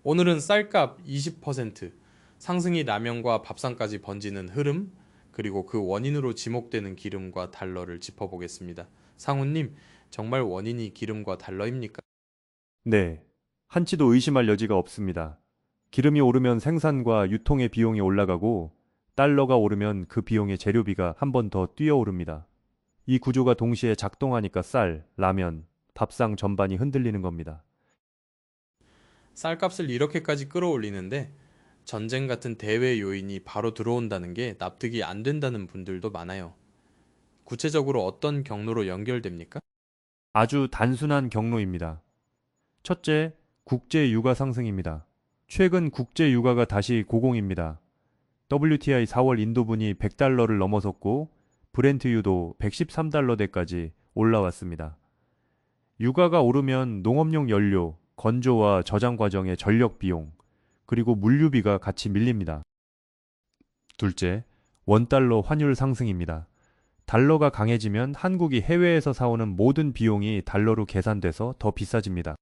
오늘은 쌀값 20% 상승이 라면과 밥상까지 번지는 흐름, 그리고 그 원인으로 지목되는 기름과 달러를 짚어보겠습니다. 상훈님, 정말 원인이 기름과 달러입니까? 네, 한치도 의심할 여지가 없습니다. 기름이 오르면 생산과 유통의 비용이 올라가고 달러가 오르면 그 비용의 재료비가 한 번 더 뛰어오릅니다. 이 구조가 동시에 작동하니까 쌀, 라면, 밥상 전반이 흔들리는 겁니다. 쌀값을 이렇게까지 끌어올리는데 전쟁 같은 대외 요인이 바로 들어온다는 게 납득이 안 된다는 분들도 많아요. 구체적으로 어떤 경로로 연결됩니까? 아주 단순한 경로입니다. 첫째, 국제 유가 상승입니다. 최근 국제 유가가 다시 고공입니다. WTI 4월 인도분이 100달러를 넘어섰고 브렌트유도 113달러대까지 올라왔습니다. 유가가 오르면 농업용 연료, 건조와 저장 과정의 전력 비용, 그리고 물류비가 같이 밀립니다. 둘째, 원달러 환율 상승입니다. 달러가 강해지면 한국이 해외에서 사오는 모든 비용이 달러로 계산돼서 더 비싸집니다.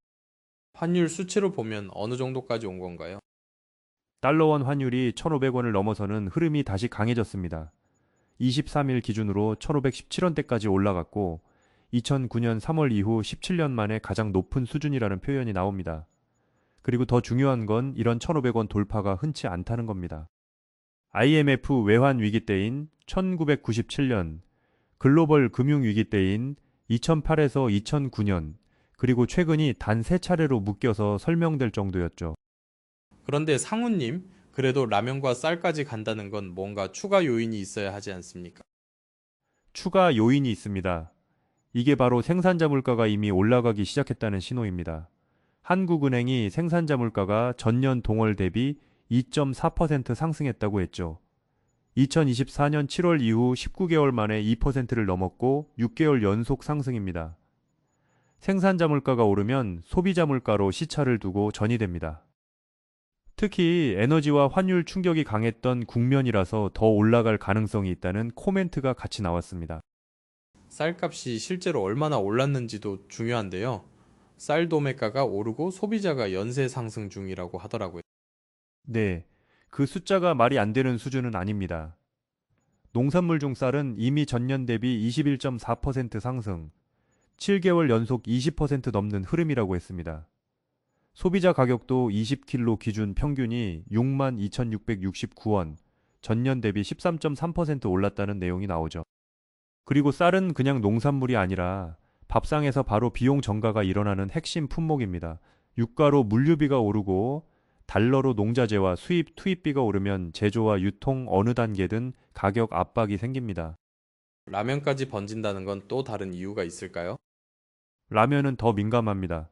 환율 수치로 보면 어느 정도까지 온 건가요? 달러원 환율이 1,500원을 넘어서는 흐름이 다시 강해졌습니다. 23일 기준으로 1,517원대까지 올라갔고 2009년 3월 이후 17년 만에 가장 높은 수준이라는 표현이 나옵니다. 그리고 더 중요한 건 이런 1,500원 돌파가 흔치 않다는 겁니다. IMF 외환 위기 때인 1997년, 글로벌 금융 위기 때인 2008에서 2009년, 그리고 최근이 단 세 차례로 묶여서 설명될 정도였죠. 그런데 상훈님, 그래도 라면과 쌀까지 간다는 건 뭔가 추가 요인이 있어야 하지 않습니까? 추가 요인이 있습니다. 이게 바로 생산자 물가가 이미 올라가기 시작했다는 신호입니다. 한국은행이 생산자 물가가 전년 동월 대비 2.4% 상승했다고 했죠. 2024년 7월 이후 19개월 만에 2%를 넘었고 6개월 연속 상승입니다. 생산자 물가가 오르면 소비자 물가로 시차를 두고 전이됩니다. 특히 에너지와 환율 충격이 강했던 국면이라서 더 올라갈 가능성이 있다는 코멘트가 같이 나왔습니다. 쌀값이 실제로 얼마나 올랐는지도 중요한데요. 쌀 도매가가 오르고 소비자가 연쇄 상승 중이라고 하더라고요. 네, 그 숫자가 말이 안 되는 수준은 아닙니다. 농산물 중 쌀은 이미 전년 대비 21.4% 상승, 7개월 연속 20% 넘는 흐름이라고 했습니다. 소비자 가격도 20kg 기준 평균이 62,669원, 전년 대비 13.3% 올랐다는 내용이 나오죠. 그리고 쌀은 그냥 농산물이 아니라 밥상에서 바로 비용 전가가 일어나는 핵심 품목입니다. 유가로 물류비가 오르고 달러로 농자재와 수입, 투입비가 오르면 제조와 유통 어느 단계든 가격 압박이 생깁니다. 라면까지 번진다는 건 또 다른 이유가 있을까요? 라면은 더 민감합니다.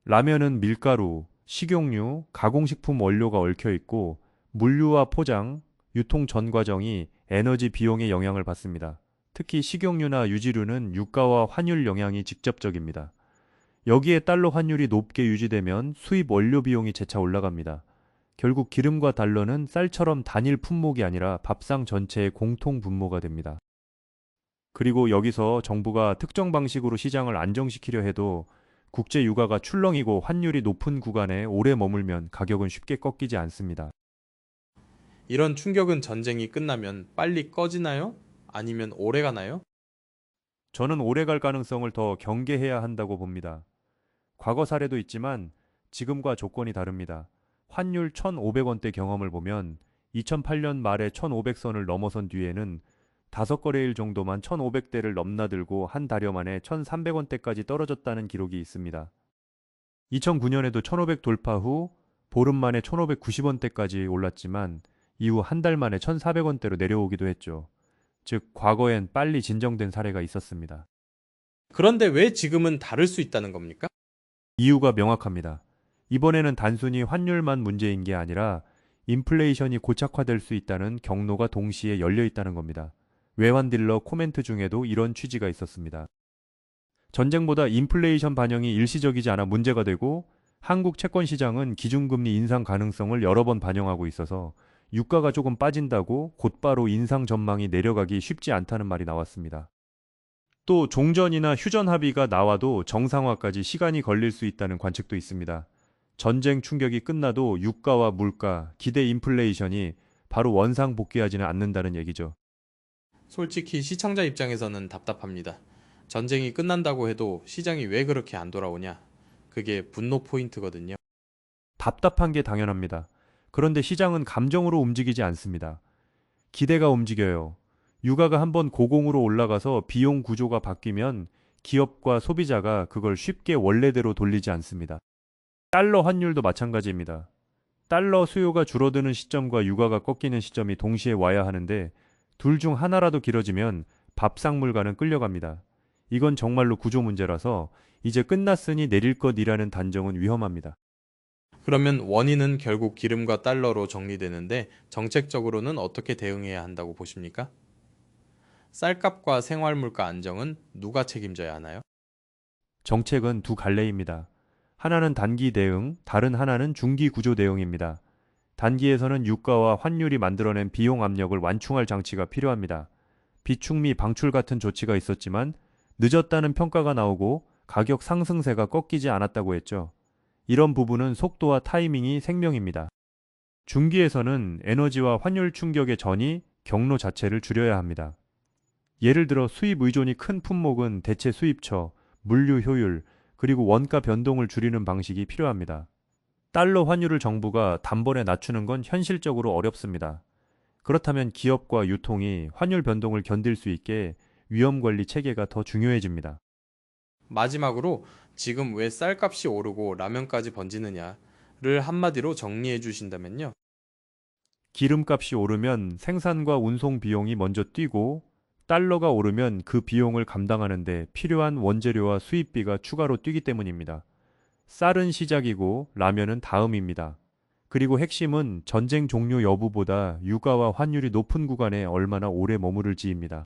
라면은 밀가루, 식용유, 가공식품 원료가 얽혀 있고 물류와 포장, 유통 전 과정이 에너지 비용에 영향을 받습니다. 특히 식용유나 유지류는 유가와 환율 영향이 직접적입니다. 여기에 달러 환율이 높게 유지되면 수입 원료 비용이 재차 올라갑니다. 결국 기름과 달러는 쌀처럼 단일 품목이 아니라 밥상 전체의 공통 분모가 됩니다. 그리고 여기서 정부가 특정 방식으로 시장을 안정시키려 해도 국제 유가가 출렁이고 환율이 높은 구간에 오래 머물면 가격은 쉽게 꺾이지 않습니다. 이런 충격은 전쟁이 끝나면 빨리 꺼지나요? 아니면 오래 가나요? 저는 오래 갈 가능성을 더 경계해야 한다고 봅니다. 과거 사례도 있지만 지금과 조건이 다릅니다. 환율 1,500원대 경험을 보면 2008년 말에 1,500선을 넘어선 뒤에는 5거래일 정도만 1,500대를 넘나들고 한 달여 만에 1,300원대까지 떨어졌다는 기록이 있습니다. 2009년에도 1,500 돌파 후 보름 만에 1,590원대까지 올랐지만 이후 한 달 만에 1,400원대로 내려오기도 했죠. 즉, 과거엔 빨리 진정된 사례가 있었습니다. 그런데 왜 지금은 다를 수 있다는 겁니까? 이유가 명확합니다. 이번에는 단순히 환율만 문제인 게 아니라 인플레이션이 고착화될 수 있다는 경로가 동시에 열려 있다는 겁니다. 외환 딜러 코멘트 중에도 이런 취지가 있었습니다. 전쟁보다 인플레이션 반영이 일시적이지 않아 문제가 되고 한국 채권 시장은 기준금리 인상 가능성을 여러 번 반영하고 있어서 유가가 조금 빠진다고 곧바로 인상 전망이 내려가기 쉽지 않다는 말이 나왔습니다. 또 종전이나 휴전 합의가 나와도 정상화까지 시간이 걸릴 수 있다는 관측도 있습니다. 전쟁 충격이 끝나도 유가와 물가, 기대 인플레이션이 바로 원상 복귀하지는 않는다는 얘기죠. 솔직히 시청자 입장에서는 답답합니다. 전쟁이 끝난다고 해도 시장이 왜 그렇게 안 돌아오냐? 그게 분노 포인트거든요. 답답한 게 당연합니다. 그런데 시장은 감정으로 움직이지 않습니다. 기대가 움직여요. 유가가 한번 고공으로 올라가서 비용 구조가 바뀌면 기업과 소비자가 그걸 쉽게 원래대로 돌리지 않습니다. 달러 환율도 마찬가지입니다. 달러 수요가 줄어드는 시점과 유가가 꺾이는 시점이 동시에 와야 하는데 둘 중 하나라도 길어지면 밥상물가는 끌려갑니다. 이건 정말로 구조 문제라서 이제 끝났으니 내릴 것이라는 단정은 위험합니다. 그러면 원인은 결국 기름과 달러로 정리되는데 정책적으로는 어떻게 대응해야 한다고 보십니까? 쌀값과 생활물가 안정은 누가 책임져야 하나요? 정책은 두 갈래입니다. 하나는 단기 대응, 다른 하나는 중기 구조 대응입니다. 단기에서는 유가와 환율이 만들어낸 비용 압력을 완충할 장치가 필요합니다. 비축미 방출 같은 조치가 있었지만 늦었다는 평가가 나오고 가격 상승세가 꺾이지 않았다고 했죠. 이런 부분은 속도와 타이밍이 생명입니다. 중기에서는 에너지와 환율 충격의 전이 경로 자체를 줄여야 합니다. 예를 들어 수입 의존이 큰 품목은 대체 수입처, 물류 효율, 그리고 원가 변동을 줄이는 방식이 필요합니다. 달러 환율을 정부가 단번에 낮추는 건 현실적으로 어렵습니다. 그렇다면 기업과 유통이 환율 변동을 견딜 수 있게 위험 관리 체계가 더 중요해집니다. 마지막으로 지금 왜 쌀값이 오르고 라면까지 번지느냐를 한마디로 정리해 주신다면요. 기름값이 오르면 생산과 운송 비용이 먼저 뛰고 달러가 오르면 그 비용을 감당하는데 필요한 원재료와 수입비가 추가로 뛰기 때문입니다. 쌀은 시작이고 라면은 다음입니다. 그리고 핵심은 전쟁 종료 여부보다 유가와 환율이 높은 구간에 얼마나 오래 머무를지입니다.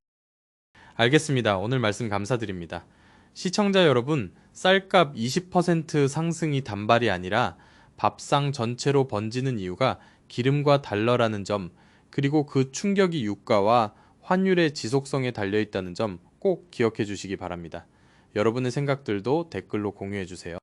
알겠습니다. 오늘 말씀 감사드립니다. 시청자 여러분, 쌀값 20% 상승이 단발이 아니라 밥상 전체로 번지는 이유가 기름과 달러라는 점, 그리고 그 충격이 유가와 환율의 지속성에 달려 있다는 점 꼭 기억해 주시기 바랍니다. 여러분의 생각들도 댓글로 공유해 주세요.